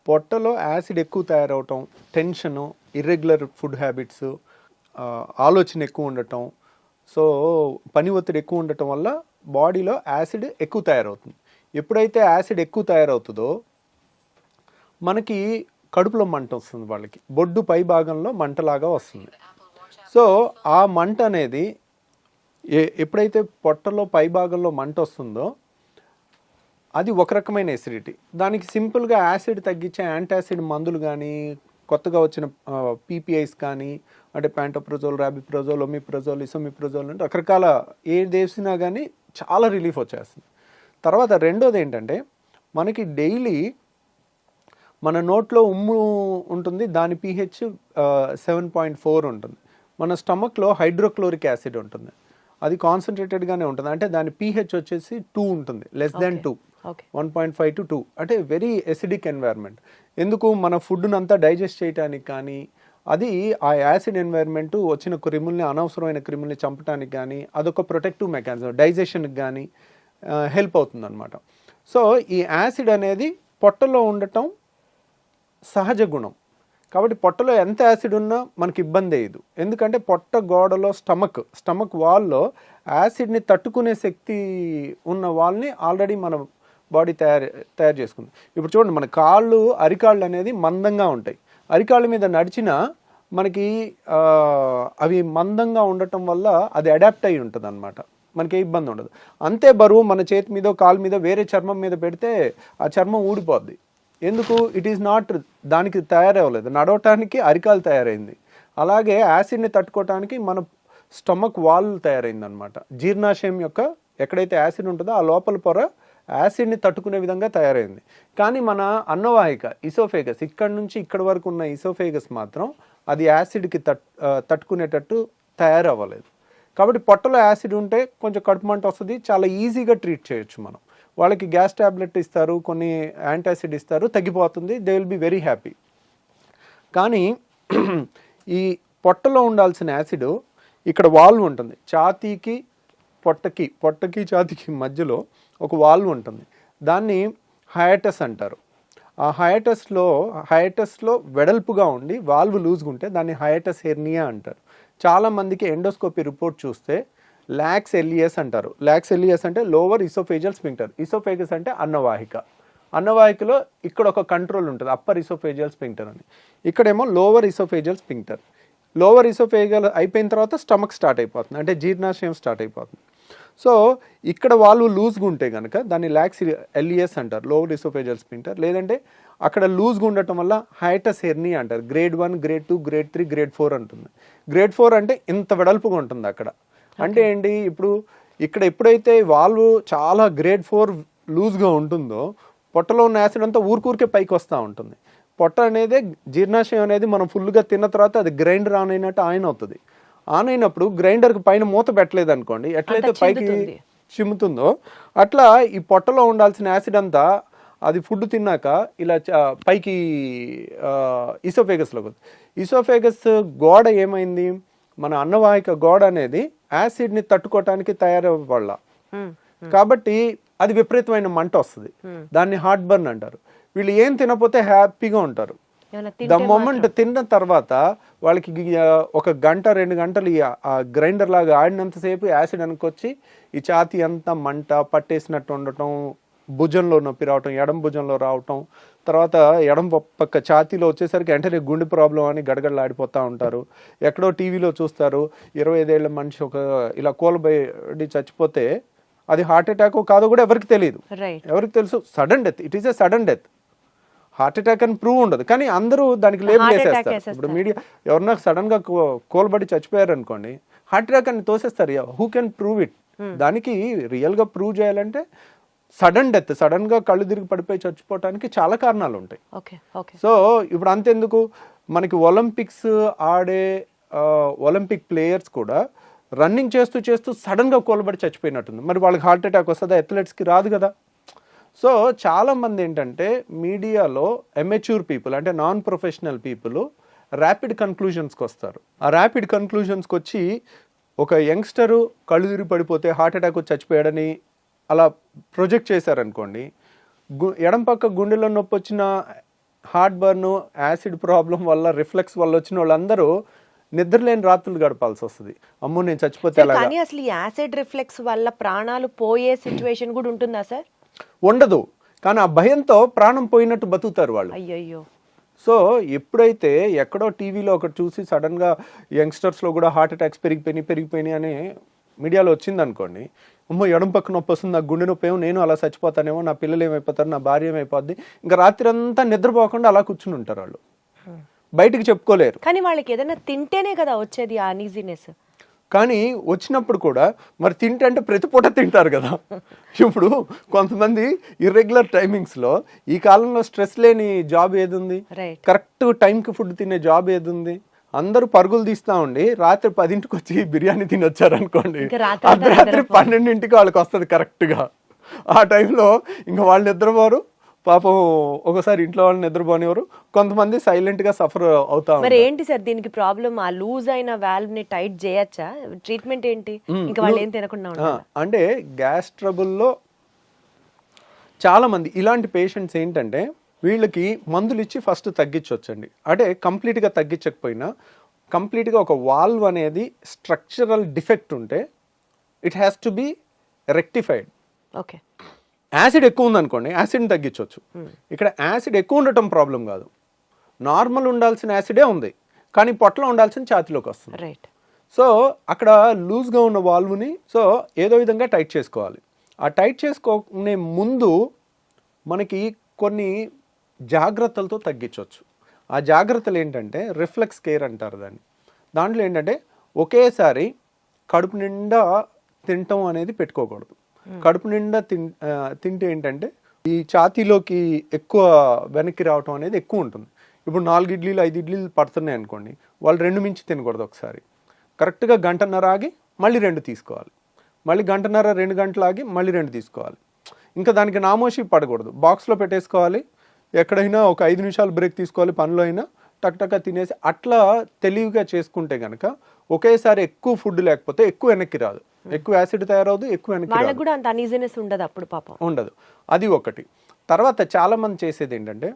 [SPEAKER 2] పొట్టలో యాసిడ్ ఎక్కువ తయారవటం, టెన్షను, ఇర్రెగ్యులర్ ఫుడ్ హ్యాబిట్స్, ఆలోచన ఎక్కువ ఉండటం, సో పని ఒత్తిడి ఎక్కువ ఉండటం వల్ల బాడీలో యాసిడ్ ఎక్కువ తయారవుతుంది. ఎప్పుడైతే యాసిడ్ ఎక్కువ తయారవుతుందో మనకి కడుపులో మంట వస్తుంది, వాళ్ళకి బొడ్డు పై భాగంలో మంటలాగా వస్తుంది. సో ఆ మంట అనేది ఎప్పుడైతే పొట్టలో పై భాగంలో మంట వస్తుందో అది ఒక రకమైన ఎసిడిటీ. దానికి సింపుల్గా యాసిడ్ తగ్గించే యాంటాసిడ్ మందులు కానీ, కొత్తగా వచ్చిన పీపీఐస్ కానీ, అంటే ప్యాంటోప్రజోల్, రాబిప్రజోల్, ఒమిప్రజోల్, ఇసోమిప్రజోల్ అంటే రకరకాల ఏది వేసినా కానీ చాలా రిలీఫ్ వచ్చేస్తుంది. తర్వాత రెండోది ఏంటంటే మనకి డైలీ మన నోట్లో ఉమ్ము ఉంటుంది, దాని pH 7.4 ఉంటుంది. మన స్టమక్లో హైడ్రోక్లోరిక్ యాసిడ్ ఉంటుంది, అది కాన్సన్ట్రేటెడ్గానే ఉంటుంది. అంటే దాని pH వచ్చేసి 2 ఉంటుంది, లెస్ దాన్ 2, 1.5 to 2, అంటే వెరీ ఎసిడిక్ ఎన్వైర్న్మెంట్. ఎందుకు మన ఫుడ్ను అంతా డైజెస్ట్ చేయడానికి కానీ, అది ఆ యాసిడ్ ఎన్వైర్న్మెంట్ వచ్చిన క్రిముల్ని, అనవసరమైన క్రిముల్ని చంపడానికి కానీ అదొక ప్రొటెక్టివ్ మెకానిజం, డైజెషన్కి కానీ హెల్ప్ అవుతుంది అనమాట. సో ఈ యాసిడ్ అనేది పొట్టలో ఉండటం సహజ గుణం. కాబట్టి పొట్టలో ఎంత యాసిడ్ ఉన్నా మనకి ఇబ్బంది అయ్యదు. ఎందుకంటే పొట్ట గోడలో స్టమక్ వాల్లో యాసిడ్ని తట్టుకునే శక్తి ఉన్న వాళ్ళని ఆల్రెడీ మన బాడీ తయారు చేసుకుంది. ఇప్పుడు చూడండి, మన కాళ్ళు, అరికాళ్ళు అనేది మందంగా ఉంటాయి. అరికాళ్ళ మీద నడిచినా మనకి అవి మందంగా ఉండటం వల్ల అది అడాప్ట్ అయి ఉంటుంది అనమాట, మనకి ఏ ఇబ్బంది ఉండదు. అంతే బరువు మన చేతి మీద, కాలు మీద, వేరే చర్మం మీద పెడితే ఆ చర్మం ఊడిపోద్ది. ఎందుకు? ఇట్ ఈస్ నాట్, దానికి తయారవ్వలేదు, నడవటానికి అరికాలు తయారైంది. అలాగే యాసిడ్ని తట్టుకోవటానికి మన స్టమక్ వాల్ తయారైంది అనమాట. జీర్ణాశయం యొక్క ఎక్కడైతే యాసిడ్ ఉంటుందో ఆ లోపల పొర యాసిడ్ని తట్టుకునే విధంగా తయారైంది. కానీ మన అన్నవాహిక, ఇసోఫేగస్, ఇక్కడ నుంచి ఇక్కడ వరకు ఉన్న ఇసోఫేగస్ మాత్రం అది యాసిడ్కి తట్టుకునేటట్టు తయారవ్వలేదు. కాబట్టి పొట్టలో యాసిడ్ ఉంటే కొంచెం కడుపు మంట వస్తుంది, చాలా ఈజీగా ట్రీట్ చేయొచ్చు మనం. వాళ్ళకి గ్యాస్ ట్యాబ్లెట్ ఇస్తారు, కొన్ని యాంటాసిడ్ ఇస్తారు, తగ్గిపోతుంది, they will be very happy. కానీ ఈ పొట్టలో ఉండాల్సిన యాసిడ్ ఇక్కడ వాల్వ్ ఉంటుంది, ఛాతీకి పొట్టకి ఛాతీకి మధ్యలో ఒక వాల్వ్ ఉంటుంది, దాన్ని హయాటస్ అంటారు. ఆ హయాటస్లో వెడల్పుగా ఉండి వాల్వ్ లూజ్గా ఉంటే దాన్ని హయాటస్ హెర్నియా అంటారు. చాలామందికి ఎండోస్కోపీ రిపోర్ట్ చూస్తే లాక్స్ ఎలియస్ అంటారు. లాక్స్ ఎలియస్ అంటే లోవర్ ఇసోఫేజియల్ స్పింక్టర్. ఇసోఫేగస్ అంటే అన్నవాహిక. అన్నవాహికలో ఇక్కడ ఒక కంట్రోల్ ఉంటుంది, అప్పర్ ఇసోఫేజియల్ స్పింక్టర్ అని. ఇక్కడేమో lower oesophageal sphincter. Lower oesophageal అయిపోయిన తర్వాత స్టమక్ స్టార్ట్ అయిపోతుంది, అంటే జీర్ణాశయం స్టార్ట్ అయిపోతుంది. సో ఇక్కడ వాళ్ళు లూజ్గా ఉంటే కనుక దాన్ని లాక్స్ ఎలియస్ అంటారు, లోవర్ ఇసోఫేజియల్ స్పింక్టర్. లేదంటే అక్కడ లూజ్గా ఉండటం వల్ల హైటస్ హెర్నియా అంటారు. గ్రేడ్ 1, గ్రేడ్ 2, గ్రేడ్ 3, గ్రేడ్ 4 ఉంటుంది. గ్రేడ్ 4 అంటే ఇంత వెడల్పుగా ఉంటుంది అక్కడ. అంటే ఏంటి, ఇప్పుడు ఇక్కడ ఎప్పుడైతే వాల్వ్ చాలా గ్రేడ్ 4 లూజ్గా ఉంటుందో పొట్టలో ఉన్న యాసిడ్ అంతా ఊరికే పైకి వస్తూ ఉంటుంది. పొట్ట అనేది, జీర్ణాశయం అనేది మనం ఫుల్గా తిన్న తర్వాత అది గ్రైండర్ ఆన్ అయినట్టు ఆన్ అవుతుంది. ఆన్ అయినప్పుడు గ్రైండర్కి పైన మూత పెట్టలేదు అనుకోండి, ఎట్లయితే పైకి చిమ్ముతుందో అట్లా ఈ పొట్టలో ఉండాల్సిన యాసిడ్ అంతా అది ఫుడ్ తిన్నాక ఇలా పైకి ఇసోఫేగస్లోకి వస్తుంది. ఇసోఫేగస్ గోడ ఏమైంది, మన అన్నవాహిక గోడ అనేది యాసిడ్ని తట్టుకోవటానికి తయారవ్వాల, కాబట్టి అది విపరీతమైన మంట వస్తుంది, దాన్ని హార్ట్ బర్న్ అంటారు. వీళ్ళు ఏం తినకపోతే హ్యాపీగా ఉంటారు. ద మొమెంట్ తిన్న తర్వాత వాళ్ళకి ఒక గంట 2 గంటలు ఆ గ్రైండర్ లాగా ఆడినంతసేపు యాసిడ్ అనుకొచ్చి ఈ ఛాతీ అంతా మంట పట్టేసినట్టు ఉండటం, భుజంలో నొప్పి రావటం, ఎడం భుజంలో రావటం, తర్వాత ఎడం పక్క ఛాతీలో వచ్చేసరికి వెంటనే గుండె ప్రాబ్లం అని గడగడలాడిపోతూ ఉంటారు. ఎక్కడో టీవీలో చూస్తారు 25 ఏళ్ల మనిషి ఒక ఇలా కూలబడి చచ్చిపోతే అది హార్ట్ అటాక్ కాదో కూడా ఎవరికి తెలియదు. ఎవరికి తెలుసు? Sudden death. It is a sudden death. Heart attack అని ప్రూవ్ ఉండదు, కానీ అందరూ దానికి లేబుల్ వేసేస్తారు. ఇప్పుడు మీడియా ఎవరన్నా సడన్ గా కోల్బడి చచ్చిపోయారు అనుకోండి, హార్ట్ అటాక్ అని తోసేస్తారు. Who can prove it? దానికి రియల్ గా ప్రూవ్ చేయాలంటే సడన్ డెత్, సడన్ గా కళ్ళు తిరిగి పడిపోయి చచ్చిపోవటానికి చాలా కారణాలు ఉంటాయి. సో ఇప్పుడు అంతెందుకు, మనకి ఒలింపిక్స్ ఆడే ఒలింపిక్ ప్లేయర్స్ కూడా రన్నింగ్ చేస్తూ చేస్తూ సడన్ గా కోల్బడి చచ్చిపోయినట్టుంది. మరి వాళ్ళకి హార్ట్ అటాక్ వస్తుందా? అథ్లెట్స్కి రాదు కదా. సో చాలామంది ఏంటంటే మీడియాలో ఎమెచ్యూర్ పీపుల్, అంటే నాన్ ప్రొఫెషనల్ పీపుల్ ర్యాపిడ్ కన్క్లూజన్స్కి వస్తారు. ఆ ర్యాపిడ్ కన్క్లూజన్స్కి వచ్చి ఒక యంగ్స్టరు కళ్ళు తిరిగి పడిపోతే హార్ట్ అటాక్ వచ్చి చచ్చిపోయాడని అలా ప్రొజెక్ట్ చేశారనుకోండి, ఎడం పక్క గుండెలో నొప్పి వచ్చిన, హార్ట్ బర్న్, యాసిడ్ ప్రాబ్లం వల్ల, రిఫ్లెక్స్ వల్ల వచ్చిన వాళ్ళందరూ నిద్రలేని రాత్రులు గడపాల్సి వస్తుంది. అమ్మో నేను చచ్చిపోతే
[SPEAKER 1] సార్,
[SPEAKER 2] ఎలాగా.
[SPEAKER 1] కానీ అసలు ఈ యాసిడ్ రిఫ్లెక్స్ వల్ల ప్రాణాలు పోయే సిచ్యువేషన్ కూడా ఉంటుందా సార్?
[SPEAKER 2] ఉండదు, కానీ ఆ భయంతో ప్రాణం పోయినట్టు బతుకుతారు వాళ్ళు.
[SPEAKER 1] అయ్యయ్యో.
[SPEAKER 2] సో ఎప్పుడైతే ఎక్కడో టీవీలో ఒకటి చూసి సడన్గా యంగ్స్టర్స్లో కూడా హార్ట్ అటాక్స్ పెరిగిపోయినాయి అని మీడియాలో వచ్చింది అనుకోండి, అమ్మో ఎడం పక్క నొప్పి వస్తుంది, నాకు గుండె నొప్పి ఏమో, నేను అలా చచ్చిపోతానేమో, నా పిల్లలు ఏమైపోతారు, నా భార్య ఏమైపోద్ది, ఇంకా రాత్రి అంతా నిద్రపోకుండా అలా కూర్చుని ఉంటారు వాళ్ళు, బయటికి చెప్పుకోలేరు.
[SPEAKER 1] కానీ వాళ్ళకి ఏదైనా తింటేనే కదా వచ్చేది ఆ అనీజీనెస్.
[SPEAKER 2] కానీ వచ్చినప్పుడు కూడా మరి తింటే ప్రతి పూట తింటారు కదా. ఇప్పుడు కొంతమంది ఇర్రెగ్యులర్ టైమింగ్స్లో, ఈ కాలంలో స్ట్రెస్ లేని జాబ్ ఏది ఉంది, కరెక్ట్ టైంకి ఫుడ్ తినే జాబ్ ఏది ఉంది? అందరూ పరుగులు తీస్తా ఉండి రాత్రి 10ంటికి వచ్చి బిర్యానీ తినొచ్చారు అనుకోండి, అర్ధరాత్రి 12ంటికి వాళ్ళకి వస్తుంది కరెక్ట్గా. ఆ టైంలో ఇంకా వాళ్ళు నిద్రపోరు పాపం, ఒకసారి ఇంట్లో వాళ్ళు నిద్రపోనివారు, కొంతమంది సైలెంట్ గా సఫర్ అవుతా.
[SPEAKER 1] మరి ఏంటి సార్ దీనికి ప్రాబ్లం? ఆ లూజ్ అయిన వాల్వ్ ని టైట్ చేయొచ్చా? ట్రీట్మెంట్ ఏంటి? ఇంకా వాళ్ళు ఏం తినకుండా ఉంటారా?
[SPEAKER 2] అంటే గ్యాస్ ట్రబుల్లో చాలా మంది ఇలాంటి పేషెంట్స్ ఏంటంటే వీళ్ళకి మందులు ఇచ్చి ఫస్ట్ తగ్గించవచ్చండి. అంటే కంప్లీట్గా తగ్గించకపోయినా కంప్లీట్గా ఒక వాల్వ్ అనేది స్ట్రక్చరల్ డిఫెక్ట్ ఉంటే it has to be rectified.
[SPEAKER 1] Okay.
[SPEAKER 2] Acid ఎక్కువ ఉందనుకోండి, యాసిడ్ని తగ్గించవచ్చు. ఇక్కడ యాసిడ్ ఎక్కువ ఉండటం ప్రాబ్లం కాదు, నార్మల్ ఉండాల్సిన యాసిడే ఉంది, కానీ పొట్టలో ఉండాల్సిన ఛాతీలోకి వస్తుంది.
[SPEAKER 1] రైట్.
[SPEAKER 2] సో అక్కడ లూజ్గా ఉన్న వాల్వ్ని ఏదో విధంగా టైట్ చేసుకోవాలి. ఆ టైట్ చేసుకునే ముందు మనకి కొన్ని జాగ్రత్తలతో తగ్గించవచ్చు. ఆ జాగ్రత్తలు ఏంటంటే రిఫ్లెక్స్ కేర్ అంటారు దాన్ని. దాంట్లో ఏంటంటే ఒకేసారి కడుపు నిండా తినటం అనేది పెట్టుకోకూడదు. కడుపు నిండా తింటే ఏంటంటే ఈ ఛాతీలోకి ఎక్కువ వెనక్కి రావటం అనేది ఎక్కువ ఉంటుంది. ఇప్పుడు 4 ఇడ్లీలు 5 ఇడ్లీలు పడుతున్నాయి అనుకోండి, వాళ్ళు 2 మించి తినకూడదు. ఒకసారి కరెక్ట్గా గంటన్నర ఆగి మళ్ళీ 2 తీసుకోవాలి, మళ్ళీ గంటన్నర 2 గంటలు ఆగి మళ్ళీ 2 తీసుకోవాలి. ఇంకా దానికి నామోషి పడకూడదు, బాక్స్లో పెట్టేసుకోవాలి. ఎక్కడైనా ఒక 5 నిమిషాలు బ్రేక్ తీసుకోవాలి, పనిలో అయినా టక్ తినేసి అట్లా తెలివిగా చేసుకుంటే కనుక ఒకేసారి ఎక్కువ ఫుడ్ లేకపోతే ఎక్కువ వెనక్కి రాదు, ఎక్కువ యాసిడ్ తయారవదు, ఎక్కువ వెనక్కి రాదు,
[SPEAKER 1] కూడా అంత అనీజీనెస్ ఉండదు అప్పుడు పాపం
[SPEAKER 2] ఉండదు. అది ఒకటి. తర్వాత చాలా మంది చేసేది ఏంటంటే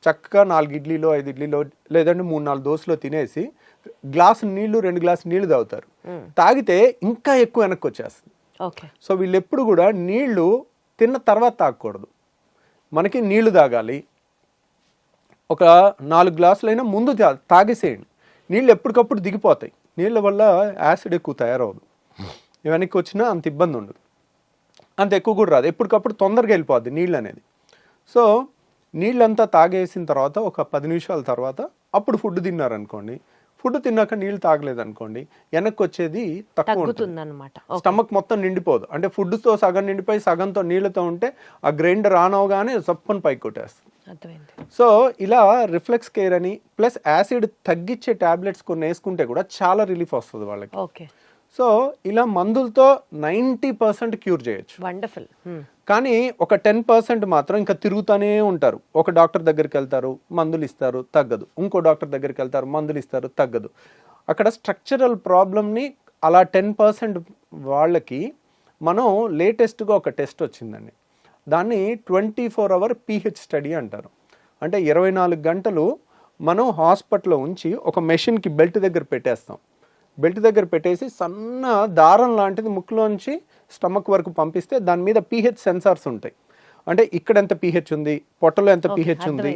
[SPEAKER 2] చక్కగా 4 ఇడ్లీలో 5 ఇడ్లీలో లేదంటే 3-4 దోశలో తినేసి గ్లాసు నీళ్లు 2 గ్లాసు నీళ్లు తాగుతారు. తాగితే ఇంకా ఎక్కువ వెనక్కి వచ్చేస్తుంది. సో వీళ్ళు ఎప్పుడు కూడా నీళ్లు తిన్న తర్వాత తాగకూడదు. మనకి నీళ్లు తాగాలి, ఒక 4 గ్లాసులైనా ముందు తాగేసేయండి. నీళ్ళు ఎప్పటికప్పుడు దిగిపోతాయి, నీళ్ళ వల్ల యాసిడ్ ఎక్కువ తయారవదు, వెనక్కి వచ్చినా అంత ఇబ్బంది ఉండదు, అంత ఎక్కువ కూడా రాదు, ఎప్పటికప్పుడు తొందరగా వెళ్ళిపోద్ది నీళ్ళు అనేది. సో నీళ్ళంతా తాగేసిన తర్వాత ఒక 10 నిమిషాల తర్వాత అప్పుడు ఫుడ్ తిన్నారనుకోండి, ఫుడ్ తిన్నాక నీళ్ళు తాగలేదనుకోండి, వెనక్కి వచ్చేది తక్కువ ఉంటుంది, స్టమక్ మొత్తం నిండిపోదు. అంటే ఫుడ్తో సగం నిండిపోయి సగంతో నీళ్ళతో ఉంటే ఆ గ్రైండర్ ఆన్ అవగానే సప్పని పైకి కొట్టేస్తుంది. సో ఇలా రిఫ్లెక్స్ కేర్ అని ప్లస్ యాసిడ్ తగ్గించే టాబ్లెట్స్ కొన్ని వేసుకుంటే కూడా చాలా రిలీఫ్ వస్తుంది వాళ్ళకి. సో ఇలా మందులతో 90% క్యూర్ చేయొచ్చు.
[SPEAKER 1] వండర్ఫుల్.
[SPEAKER 2] కానీ ఒక 10% మాత్రం ఇంకా తిరుగుతూనే ఉంటారు. ఒక డాక్టర్ దగ్గరికి వెళ్తారు, మందులు ఇస్తారు, తగ్గదు. ఇంకో డాక్టర్ దగ్గరికి వెళ్తారు, మందులు ఇస్తారు, తగ్గదు. అక్కడ స్ట్రక్చరల్ ప్రాబ్లమ్ని అలా 10% వాళ్ళకి మనం లేటెస్ట్గా ఒక టెస్ట్ వచ్చిందండి, దాన్ని 24 అవర్ pH స్టడీ అంటారు. అంటే 24 గంటలు మనం హాస్పిటల్లో ఉంచి ఒక మెషిన్కి బెల్ట్ దగ్గర పెట్టేస్తాం. బెల్ట్ దగ్గర పెట్టేసి సన్న దారం లాంటిది ముక్కులోంచి స్టమక్ వరకు పంపిస్తే దాని మీద pH సెన్సార్స్ ఉంటాయి. అంటే ఇక్కడ ఎంత pH ఉంది, పొట్టలో ఎంత pH ఉంది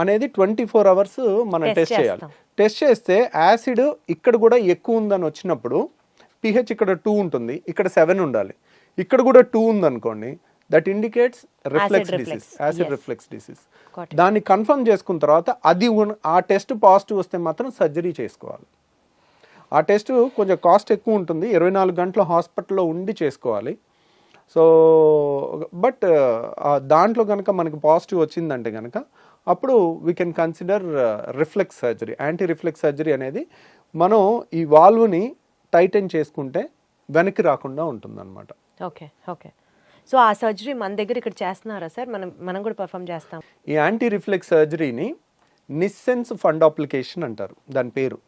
[SPEAKER 2] అనేది 24 అవర్స్ మనం టెస్ట్ చేయాలి. టెస్ట్ చేస్తే యాసిడ్ ఇక్కడ కూడా ఎక్కువ ఉందని వచ్చినప్పుడు pH ఇక్కడ 2 ఉంటుంది, ఇక్కడ 7 ఉండాలి. ఇక్కడ కూడా 2 ఉందనుకోండి, that indicates reflex disease, acid reflex disease. దాన్ని కన్ఫర్మ్ చేసుకున్న తర్వాత అది ఆ టెస్ట్ పాజిటివ్ వస్తే మాత్రం సర్జరీ చేసుకోవాలి. ఆ టెస్ట్ కొంచెం కాస్ట్ ఎక్కువ ఉంటుంది, 24 గంటలు హాస్పిటల్లో ఉండి చేసుకోవాలి. సో బట్ దాంట్లో కనుక మనకి పాజిటివ్ వచ్చిందంటే కనుక అప్పుడు we can consider reflex surgery. Anti reflex surgery అనేది మనం ఈ వాల్వ్ని టైటన్ చేసుకుంటే వెనక్కి రాకుండా ఉంటుందన్నమాట.
[SPEAKER 1] ఓకే. సో ఆ సర్జరీ మన దగ్గర ఇక్కడ చేస్తున్నారా సార్? మనం కూడా పర్ఫామ్ చేస్తాం.
[SPEAKER 2] ఈ యాంటీ రిఫ్లెక్స్ సర్జరీని నిస్సెన్స్ ఫండ్ అప్లికేషన్ అంటారు. దాని పేరు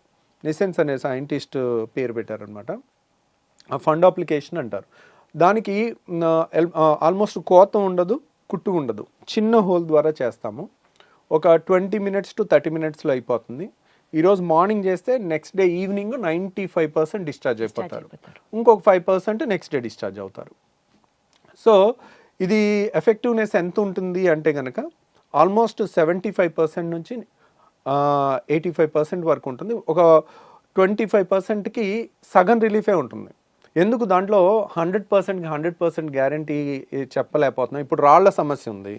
[SPEAKER 2] నిస్సెన్స్ అనే సైంటిస్ట్ పేరు పెట్టారనమాట. ఆ ఫండ్ అప్లికేషన్ అంటారు. దానికి ఆల్మోస్ట్ కోత ఉండదు, కుట్టు ఉండదు, చిన్న హోల్ ద్వారా చేస్తాము. ఒక 20 minutes to 30 minutesలో అయిపోతుంది. ఈరోజు మార్నింగ్ చేస్తే నెక్స్ట్ డే ఈవినింగ్ 95% డిశ్చార్జ్ అయిపోతారు. ఇంకొక 5% నెక్స్ట్ డే డిశ్చార్జ్ అవుతారు. సో ఇది ఎఫెక్టివ్నెస్ ఎంత ఉంటుంది అంటే కనుక ఆల్మోస్ట్ 75% నుంచి 85% వరకు ఉంటుంది. ఒక 25%కి సగం రిలీఫే ఉంటుంది. ఎందుకు దాంట్లో 100%కి 100% గ్యారంటీ చెప్పలేకపోతున్నాం. ఇప్పుడు రాళ్ల సమస్య ఉంది,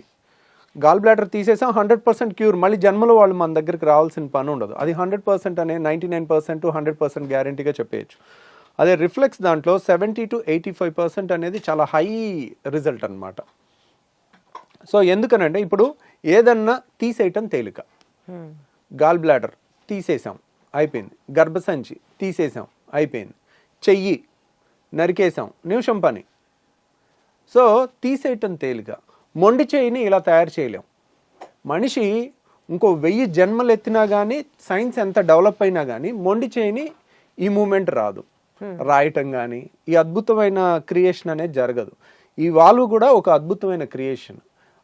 [SPEAKER 2] గాల్ బ్లాడర్ తీసేసాం, 100% క్యూర్, మళ్ళీ జన్మలో వాళ్ళు మన దగ్గరికి రావాల్సిన పని ఉండదు. అది 100% అనే 99% 100% గ్యారంటీగా చెప్పేయచ్చు. అదే రిఫ్లెక్స్ దాంట్లో 70 to 85% అనేది చాలా హై రిజల్ట్ అనమాట. సో ఎందుకనంటే ఇప్పుడు ఏదన్నా తీసేయటం తేలిక. గాల్ బ్లాడర్ తీసేసాం అయిపోయింది, గర్భసంచి తీసేసాం అయిపోయింది, చెయ్యి నరికేసాం నిమిషం పని. సో తీసేయటం తేలిక. మొండి చేయిని ఇలా తయారు చేయలేం. మనిషి ఇంకో 1000 జన్మలు ఎత్తినా కానీ, సైన్స్ ఎంత డెవలప్ అయినా కానీ మొండి చేయిని ఈ మూమెంట్ రాదు. రాయటం కానీ ఈ అద్భుతమైన క్రియేషన్ అనేది జరగదు. ఈ వాల్వ్ కూడా ఒక అద్భుతమైన క్రియేషన్.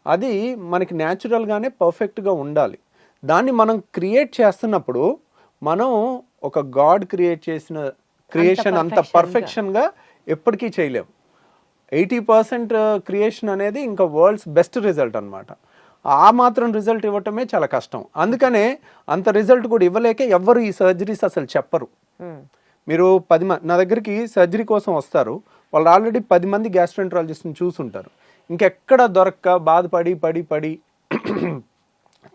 [SPEAKER 2] అది మనకి న్యాచురల్గానే పర్ఫెక్ట్గా ఉండాలి. దాన్ని మనం క్రియేట్ చేస్తున్నప్పుడు మనం ఒక గాడ్ క్రియేట్ చేసిన క్రియేషన్ అంత పర్ఫెక్షన్గా ఎప్పటికీ చేయలేం. 80% క్రియేషన్ అనేది ఇంకా వరల్డ్స్ బెస్ట్ రిజల్ట్ అనమాట. ఆ మాత్రం రిజల్ట్ ఇవ్వటమే చాలా కష్టం. అందుకనే అంత రిజల్ట్ కూడా ఇవ్వలేక ఎవ్వరు ఈ సర్జరీస్ అసలు చెప్పరు. మీరు 10 మంది నా దగ్గరికి సర్జరీ కోసం వస్తారు, వాళ్ళు ఆల్రెడీ 10 మంది గ్యాస్ట్రోఎంట్రాలజిస్ట్ని చూసుంటారు. ఇంకెక్కడ దొరక్క బాధపడి పడి పడి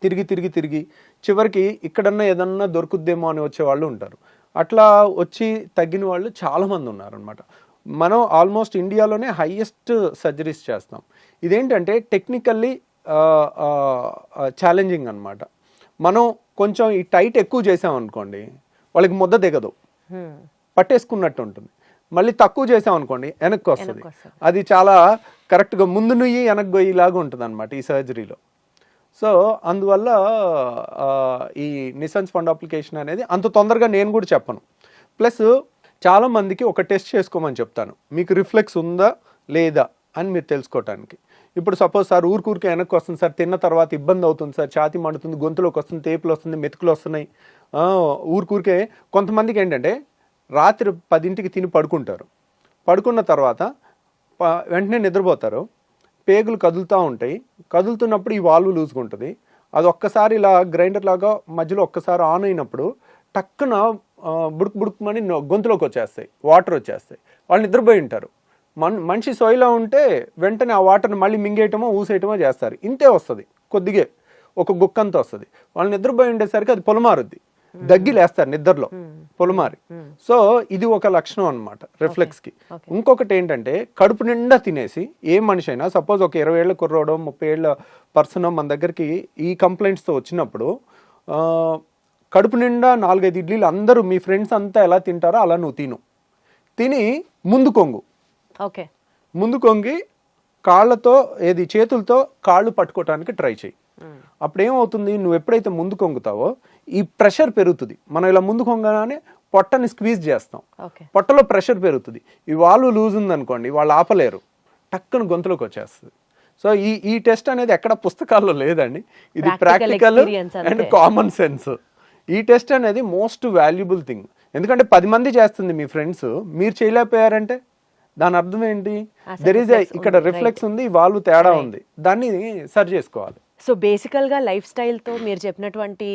[SPEAKER 2] తిరిగి చివరికి ఇక్కడన్నా ఏదన్నా దొరుకుద్దేమో అని వచ్చే వాళ్ళు ఉంటారు. అట్లా వచ్చి తగ్గిన వాళ్ళు చాలామంది ఉన్నారనమాట. మనం ఆల్మోస్ట్ ఇండియాలోనే హైయెస్ట్ సర్జరీస్ చేస్తాం. ఇదేంటంటే టెక్నికల్లీ ఛాలెంజింగ్ అనమాట. మనం కొంచెం ఈ టైట్ ఎక్కువ చేసామనుకోండి వాళ్ళకి ముద్ద దిగదు, పట్టేసుకున్నట్టు ఉంటుంది. మళ్ళీ తక్కువ చేసామనుకోండి వెనక్కి వస్తుంది. అది చాలా కరెక్ట్గా ముందు నుయ్యి వెనక్కి గొయ్యిలాగా ఉంటుంది అనమాట ఈ సర్జరీలో. సో అందువల్ల ఈ నిసన్స్ ఫండ్ అప్లికేషన్ అనేది అంత తొందరగా నేను కూడా చెప్పను. ప్లస్ చాలామందికి ఒక టెస్ట్ చేసుకోమని చెప్తాను, మీకు రిఫ్లెక్స్ ఉందా లేదా అని మీరు తెలుసుకోవటానికి. ఇప్పుడు సపోజ్ సార్ ఊరికే వెనక్కి వస్తుంది సార్, తిన్న తర్వాత ఇబ్బంది అవుతుంది సార్, ఛాతీ మండుతుంది, గొంతులోకి వస్తుంది, తేపులు వస్తుంది, మెతుకులు వస్తున్నాయి. ఊరికే కొంతమందికి ఏంటంటే రాత్రి 10ంటికి తిని పడుకుంటారు, పడుకున్న తర్వాత వెంటనే నిద్రపోతారు, పేగులు కదులుతూ ఉంటాయి, కదులుతున్నప్పుడు ఈ వాల్వ్ లూజ్గా ఉంటుంది. అది ఒక్కసారి ఇలా గ్రైండర్ లాగా మధ్యలో ఒక్కసారి ఆన్ అయినప్పుడు టక్కున బుడుకుమని గొంతులోకి వచ్చేస్తాయి, వాటర్ వచ్చేస్తాయి. వాళ్ళు నిద్రపోయి ఉంటారు. మనిషి సోయిలో ఉంటే వెంటనే ఆ వాటర్ని మళ్ళీ మింగేయటమో ఊసేయటమో చేస్తారు. ఇంతే వస్తుంది, కొద్దిగే ఒక గుక్కంతా వస్తుంది. వాళ్ళు నిద్రపోయి ఉండేసరికి అది పొలమారుద్ది, దగ్గిలేస్తారు నిద్రలో పొలమారి. సో ఇది ఒక లక్షణం అనమాట రిఫ్లెక్స్కి. ఇంకొకటి ఏంటంటే కడుపు నిండా తినేసి ఏ మనిషి అయినా సపోజ్ ఒక 20 ఏళ్ళ కుర్రోడో 30 ఏళ్ళ పర్సన్ మన దగ్గరికి ఈ కంప్లైంట్స్తో వచ్చినప్పుడు కడుపు నిండా 4-5 ఇడ్లీలు అందరూ మీ ఫ్రెండ్స్ అంతా ఎలా తింటారో అలా నువ్వు తిని ముందు కొంగు, ముందు కొంగి కాళ్ళతో చేతులతో కాళ్ళు పట్టుకోవటానికి ట్రై చేయి. అప్పుడు ఏమవుతుంది, నువ్వు ఎప్పుడైతే ముందు కొంగుతావో ఈ ప్రెషర్ పెరుగుతుంది. మనం ఇలా ముందు కొంగగానే పొట్టని స్క్వీజ్ చేస్తాం, పొట్టలో ప్రెషర్ పెరుగుతుంది. ఈ వాల్వ్ లూజ్ ఉందనుకోండి వాళ్ళు ఆపలేరు, టక్కున గొంతులోకి వచ్చేస్తుంది. సో ఈ టెస్ట్ అనేది ఎక్కడ పుస్తకాల్లో లేదండి, ఇది ప్రాక్టికల్ అండ్ కామన్ సెన్స్. ఈ టెస్ట్ అనేది మోస్ట్ వాల్యుబుల్ థింగ్. ఎందుకంటే 10 మంది చేస్తుంది మీ ఫ్రెండ్స్, మీరు చేయలేకపోయారంటే దాని అర్థం ఏంటి, ఇక్కడ రిఫ్లెక్స్ ఉంది, వాల్వ్ తేడా ఉంది, దాన్ని సరి చేసుకోవాలి.
[SPEAKER 1] సో బేసికల్గా లైఫ్ స్టైల్తో మీరు చెప్పినటువంటి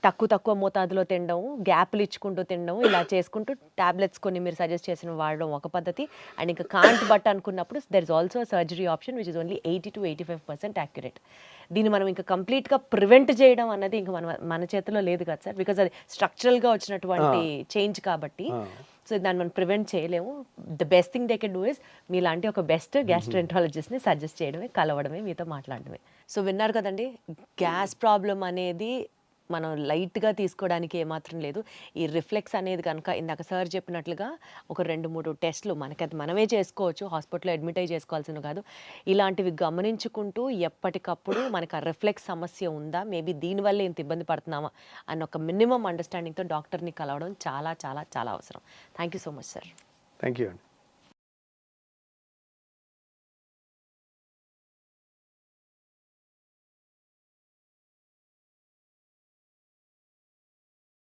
[SPEAKER 1] తక్కువ మోతాదులో తినడం, గ్యాప్లు ఇచ్చుకుంటూ తినడం, ఇలా చేసుకుంటూ టాబ్లెట్స్ కొన్ని మీరు సజెస్ట్ చేసిన వాడడం ఒక పద్ధతి. అండ్ ఇంకా కాంట్ బట్ అనుకున్నప్పుడు there is also surgery option which is only 80 to 85% accurate. దీన్ని మనం ఇంకా కంప్లీట్గా ప్రివెంట్ చేయడం అన్నది ఇంకా మన చేతిలో లేదు కదా సార్, బికాజ్ అది స్ట్రక్చరల్గా వచ్చినటువంటి చేంజ్ కాబట్టి. సో దాన్ని మనం ప్రివెంట్ చేయలేము. The best thing they can do is మీలాంటి ఒక బెస్ట్ గ్యాస్ట్రోఎంట్రాలజిస్ట్ని సజెస్ట్ చేయడమే, కలవడమే, మీతో మాట్లాడడమే. సో విన్నారు కదండి, గ్యాస్ ప్రాబ్లం అనేది మనం లైట్గా తీసుకోవడానికి ఏమాత్రం లేదు. ఈ రిఫ్లెక్స్ అనేది కనుక ఇందాక సార్ చెప్పినట్లుగా ఒక 2-3 టెస్టులు మనకది మనమే చేసుకోవచ్చు, హాస్పిటల్లో అడ్మిట్ అయ్యి చేసుకోవాల్సింది కాదు. ఇలాంటివి గమనించుకుంటూ ఎప్పటికప్పుడు మనకు ఆ రిఫ్లెక్స్ సమస్య ఉందా, మేబీ దీనివల్ల ఇంత ఇబ్బంది పడుతున్నామా అన్న ఒక మినిమం అండర్స్టాండింగ్తో డాక్టర్ని కలవడం చాలా చాలా చాలా అవసరం. Thank you so much sir.
[SPEAKER 2] Thank you అండి.